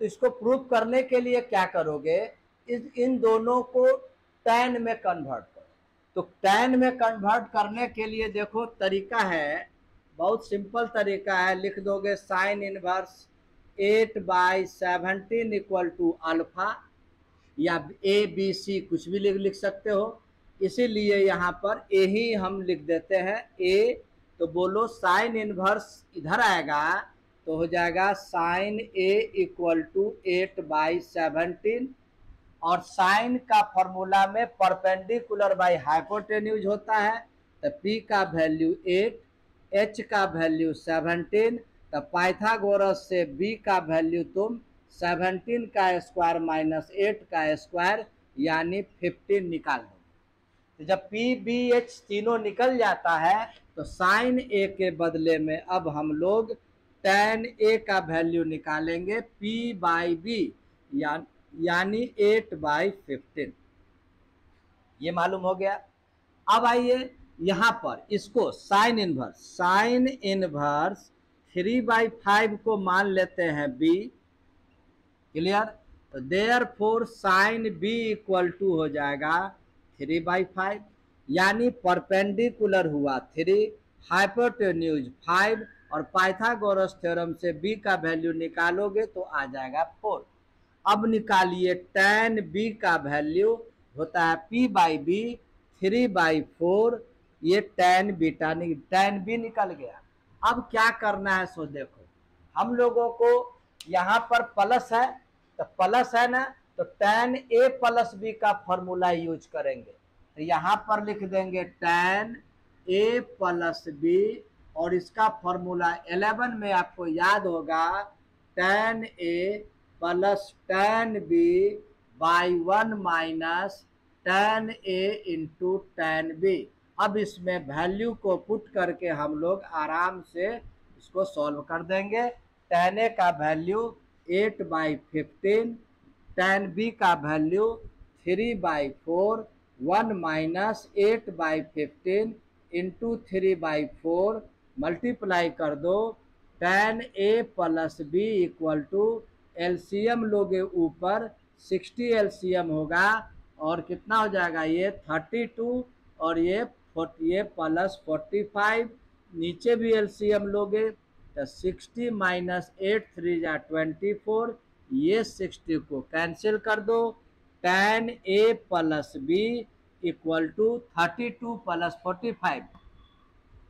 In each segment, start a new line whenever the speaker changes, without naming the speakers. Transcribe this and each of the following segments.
तो इसको प्रूव करने के लिए क्या करोगे, इन दोनों को tan में कन्वर्ट करो। तो tan में कन्वर्ट करने के लिए देखो तरीका है, बहुत सिंपल तरीका है। लिख दोगे sine inverse 8/17 equal to alpha, या ए बी सी कुछ भी लिख सकते हो, इसीलिए यहाँ पर ए ही हम लिख देते हैं ए। तो बोलो साइन इनवर्स इधर आएगा तो हो जाएगा साइन ए इक्वल टू 8/17, और साइन का फॉर्मूला में परपेंडिकुलर बाई हाइपोटेन्यूज होता है। तो P का वैल्यू 8, H का वैल्यू 17, तो पाइथागोरस से B का वैल्यू तुम 17 का स्क्वायर माइनस 8 का स्क्वायर यानी 15 निकाल दो। तो जब P B H तीनों निकल जाता है तो साइन A के बदले में अब हम लोग tan A का वैल्यू निकालेंगे P/B यानी 8/15। ये मालूम हो गया। अब आइए यहां पर इसको साइन इनवर्स 3/5 को मान लेते हैं B। क्लियर? तो therefore sine B equal to हो जाएगा 3/5, यानी परपेंडिकुलर हुआ 3, हाइपोटेन्यूज 5, और पाइथागोरस थ्योरम से B का वैल्यू निकालोगे तो आ जाएगा 4। अब निकालिए tan B का वैल्यू होता है P/B 3/4, ये tan B निकल गया। अब क्या करना है सो देखो, हम लोगों को यहाँ पर प्लस है तो प्लस है ना, तो tan A प्लस B का फॉर्मूला यूज करेंगे। तो यहाँ पर लिख देंगे tan A प्लस B, और इसका फॉर्मूला 11 में आपको याद होगा tan A plus tan B by 1 minus tan A into tan B। अब इसमें वैल्यू को पुट करके हम लोग आराम से इसको सॉल्व कर देंगे। tan A का वैल्यू 8/15, tan B का वैल्यू 3/4, 1 माइनस 8/15 इंटू 3/4 मल्टीप्लाई कर दो। tan A plus B equal to LCM लोगे ऊपर 60 एलसीएम होगा, और कितना हो जाएगा ये 32, और ये प्लस 45, नीचे भी एलसीएम लोगे तो 60 माइनस 8 3 जा 24, ये 60 को कैंसिल कर दो। tan A plus B equal to 32 plus 45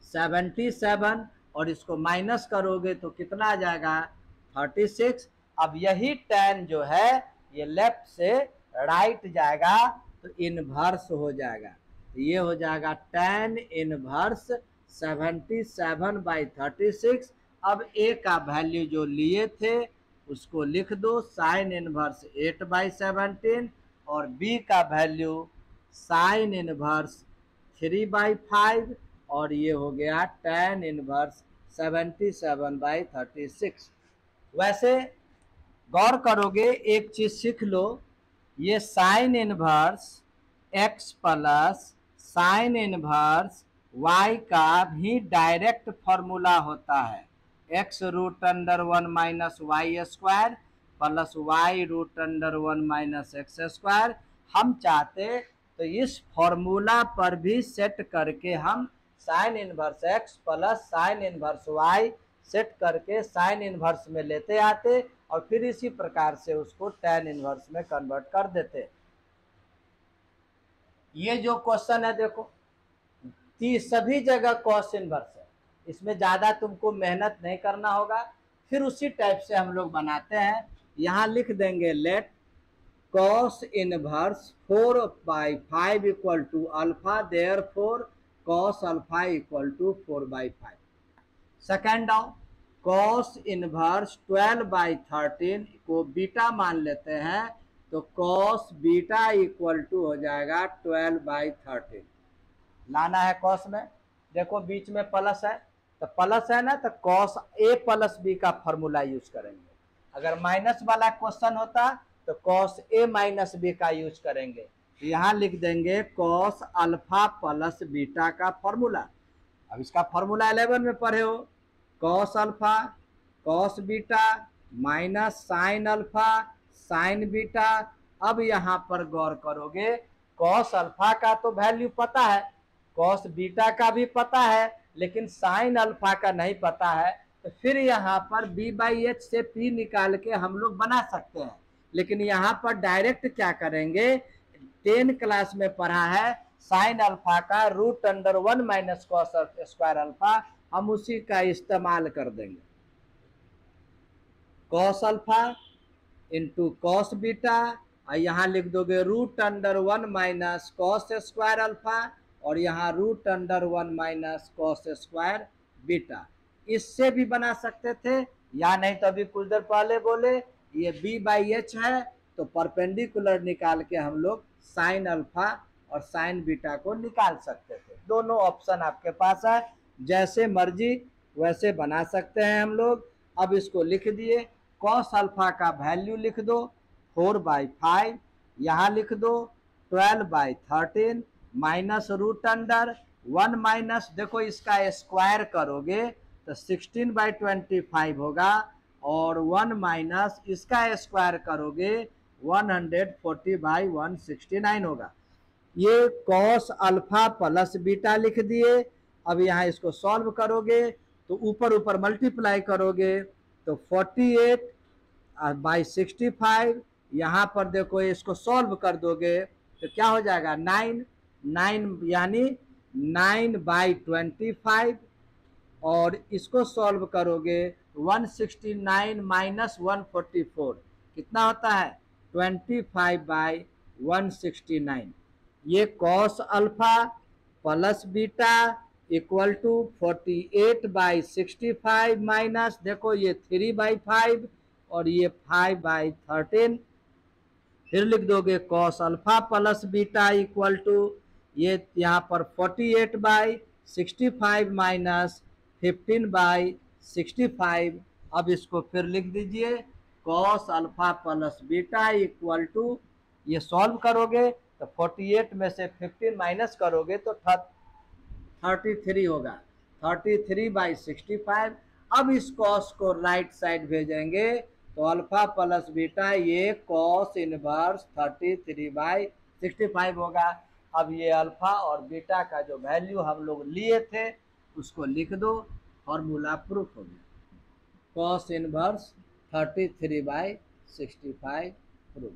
77, और इसको माइनस करोगे तो कितना आ जाएगा 36। अब यही tan जो है ये लेफ्ट से राइट जाएगा तो इनवर्स हो जाएगा। तो ये हो जाएगा tan इनवर्स 77/36। अब A का वैल्यू जो लिए थे उसको लिख दो साइन इनवर्स 8/17, और B का वैल्यू साइन इनवर्स 3/5, और ये हो गया tan इनवर्स 77/36। वैसे गौर करोगे एक चीज सीख लो, ये sine inverse x plus sine inverse y का भी डायरेक्ट फॉर्मूला होता है, x√1 minus y square plus y√1 minus x square. हम चाहते तो इस फॉर्मूला पर भी सेट करके हम sign inverse x plus sine inverse y set करके साइन इनवर्स में लेते आते, और फिर इसी प्रकार से उसको tan इनवर्स में कन्वर्ट कर देते। ये जो क्वेश्चन है देखो सभी जगह कॉस इनवर्स है, इसमें ज़्यादा तुमको मेहनत नहीं करना होगा। फिर उसी टाइप से हम लोग बनाते हैं, यहाँ लिख देंगे let cos inverse 4/5 equal to alpha, therefore cos alpha equal to 4/5। Second down cos inverse 12/13 को बीटा मान लेते हैं, तो कॉस बीटा इक्वल टू हो जाएगा 12/13। लाना है कॉस में, देखो बीच में प्लस है तो प्लस है ना, तो कॉस A प्लस B का फॉर्मूला यूज करेंगे। अगर माइनस वाला क्वेश्चन होता तो कॉस A माइनस B का यूज करेंगे। तो यहाँ लिख देंगे कॉस अल्फा प्लस बीटा का फॉर्मूला। अब इसका फॉर्मूला 11 में पढ़े हो, cos alpha cos beta minus sine alpha sign beta. अब यहाँ पर गौर करोगे, कॉस अल्फा का तो वैल्यू पता है, कॉस बीटा का भी पता है, लेकिन साइन अल्फा का नहीं पता है। तो फिर यहाँ पर b/h से p निकाल के हम लोग बना सकते हैं, लेकिन यहाँ पर डायरेक्ट क्या करेंगे, 10 क्लास में पढ़ा है साइन अल्फा का √1 माइनस कॉस स्क्वायर अल्फा, हम उसी का इस्तेमाल कर देंगे। Cos alpha into cos beta, और यहाँ लिख दोगे √1 माइनस कॉस स्क्वायर अल्फा, और यहाँ √1 माइनस कॉस स्क्वायर बीटा। इससे भी बना सकते थे, या नहीं तो अभी कुछ देर पहले बोले ये b/h है, तो परपेंडिकुलर निकाल के हम लोग साइन अल्फा और साइन बीटा को निकाल सकते थे। दोनों ऑप्शन आपके पास है, जैसे मर्जी वैसे बना सकते हैं हम लोग। अब इसको लिख दिए, कॉस अल्फा का वैल्यू लिख दो 4/5, यहाँ लिख दो 12/13 माइनस √1 माइनस, देखो इसका स्क्वायर करोगे तो 16/25 होगा, और 1 माइनस इसका स्क्वायर करोगे 140/169 होगा। ये कॉस अल्फा प्लस बीटा लिख दिए। अब यहाँ इसको सॉल्व करोगे तो ऊपर ऊपर मल्टीप्लाई करोगे तो 48/65, यहाँ पर देखो इसको सॉल्व कर दोगे तो क्या हो जाएगा 9 यानी 9/25, और इसको सॉल्व करोगे 169 माइनस 144 कितना होता है 25/169। ये cos alpha plus beta equal to 48/65 minus, देखो ये 3/5 और ये 5/13। फिर लिख दोगे cos alpha plus beta equal to, ये यहाँ पर 48/65 माइनस 15/65। अब इसको फिर लिख दीजिए cos alpha plus beta equal to, ये सॉल्व करोगे तो 48 में से 15 माइनस करोगे तो 33 होगा, 33/65। अब इस कॉस को राइट साइड भेजेंगे तो अल्फा प्लस बीटा ये कॉस इनवर्स 33/65 होगा। अब ये अल्फा और बीटा का जो वैल्यू हम लोग लिए थे उसको लिख दो, फॉर्मूला प्रूफ हो गया, कॉस इनवर्स 33/65 प्रूफ।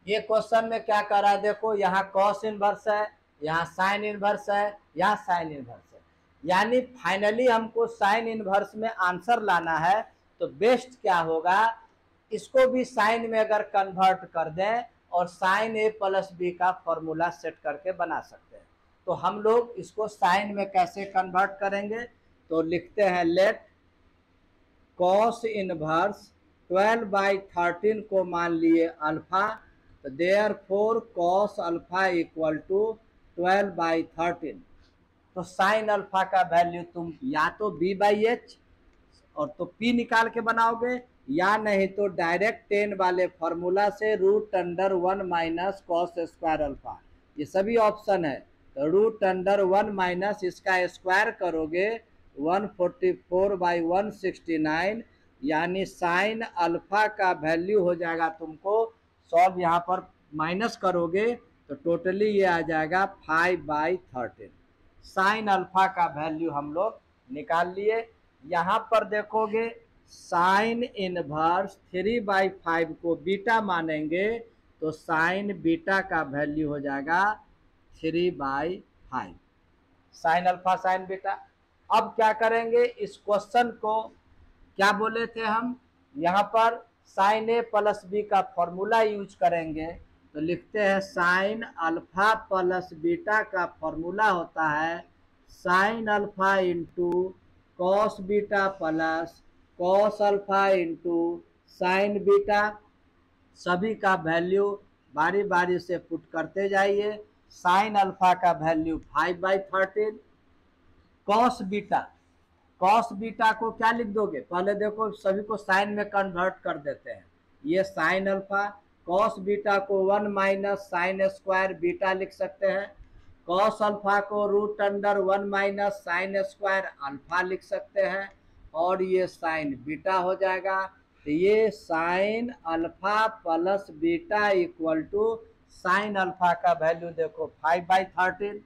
ये क्वेश्चन में क्या कर रहा है, देखो यहाँ कॉस इनवर्स है, यहाँ साइन इनवर्स है, यहाँ साइन इनवर्स है, यानी फाइनली हमको साइन इनवर्स में आंसर लाना है। तो बेस्ट क्या होगा, इसको भी साइन में अगर कन्वर्ट कर दें और साइन ए प्लस बी का फॉर्मूला सेट करके बना सकते हैं। तो हम लोग इसको साइन में कैसे कन्वर्ट करेंगे, तो लिखते हैं लेट कॉस इनवर्स 12/13 को मान लिए अल्फा, तो therefore cos alpha equal to 12/13। तो साइन अल्फा का वैल्यू तुम या तो b/h और तो p निकाल के बनाओगे, या नहीं तो डायरेक्ट 10 वाले फॉर्मूला से √1 माइनस कॉस स्क्वायर अल्फा, ये सभी ऑप्शन है। तो √1 माइनस इसका स्क्वायर करोगे 144/169, यानी साइन अल्फा का वैल्यू हो जाएगा तुमको, सॉल्व यहाँ पर माइनस करोगे तो टोटली ये आ जाएगा 5/13। साइन अल्फा का वैल्यू हम लोग निकाल लिए। यहाँ पर देखोगे साइन इनवर्स 3/5 को बीटा मानेंगे तो साइन बीटा का वैल्यू हो जाएगा 3/5, साइन अल्फा साइन बीटा। अब क्या करेंगे, इस क्वेश्चन को क्या बोले थे हम, यहाँ पर साइन ए प्लस बी का फॉर्मूला यूज करेंगे। तो लिखते हैं साइन अल्फा प्लस बीटा का फॉर्मूला होता है sine alpha into cos beta plus cos alpha into sine beta. सभी का वैल्यू बारी बारी से पुट करते जाइए। साइन अल्फा का वैल्यू 5/13, कॉस बीटा को क्या लिख दोगे, पहले देखो सभी को साइन में कन्वर्ट कर देते हैं। ये साइन अल्फा, कॉस बीटा को 1 माइनस साइन स्क्वायर बीटा लिख सकते हैं, कॉस अल्फा को √1 माइनस साइन स्क्वायर अल्फा लिख सकते हैं, और ये साइन बीटा हो जाएगा। तो ये sine alpha plus beta equal to sine alpha का वैल्यू देखो 5/13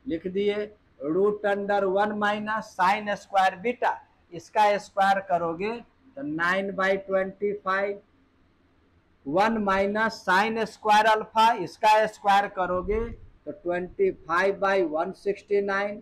लिख दिए, √1 माइनस साइन स्क्वायर बीटा, इसका स्क्वायर करोगे तो 9/25, 1 माइनस साइन स्क्वायर अल्फा, इसका स्क्वायर करोगे तो 25/169,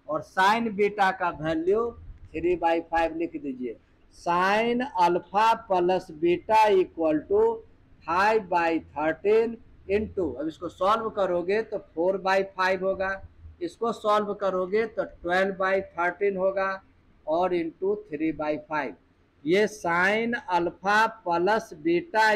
और साइन बीटा का वैल्यू 3/5 लिख दीजिए। Sine alpha plus beta equal to 5/13 into, अब इसको सॉल्व करोगे तो 4/5 होगा, इसको सॉल्व करोगे तो 12/13 होगा, और इंटू 3/5। ये sine alpha plus beta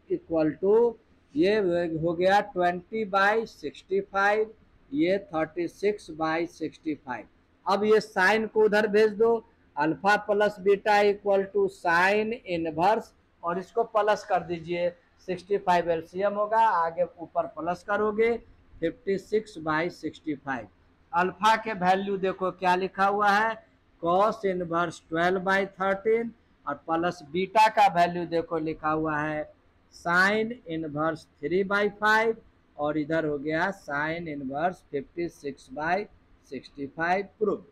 equal to ये हो गया 20/65, ये 36/65। अब ये साइन को उधर भेज दो, alpha plus beta equal to sine inverse, और इसको प्लस कर दीजिए, 65 एलसीएम होगा, आगे ऊपर प्लस करोगे 56/65। अल्फा के वैल्यू देखो क्या लिखा हुआ है, कॉस इनवर्स 12/13, और प्लस बीटा का वैल्यू देखो लिखा हुआ है साइन इनवर्स 3/5, और इधर हो गया साइन इनवर्स 56/65 प्रूफ।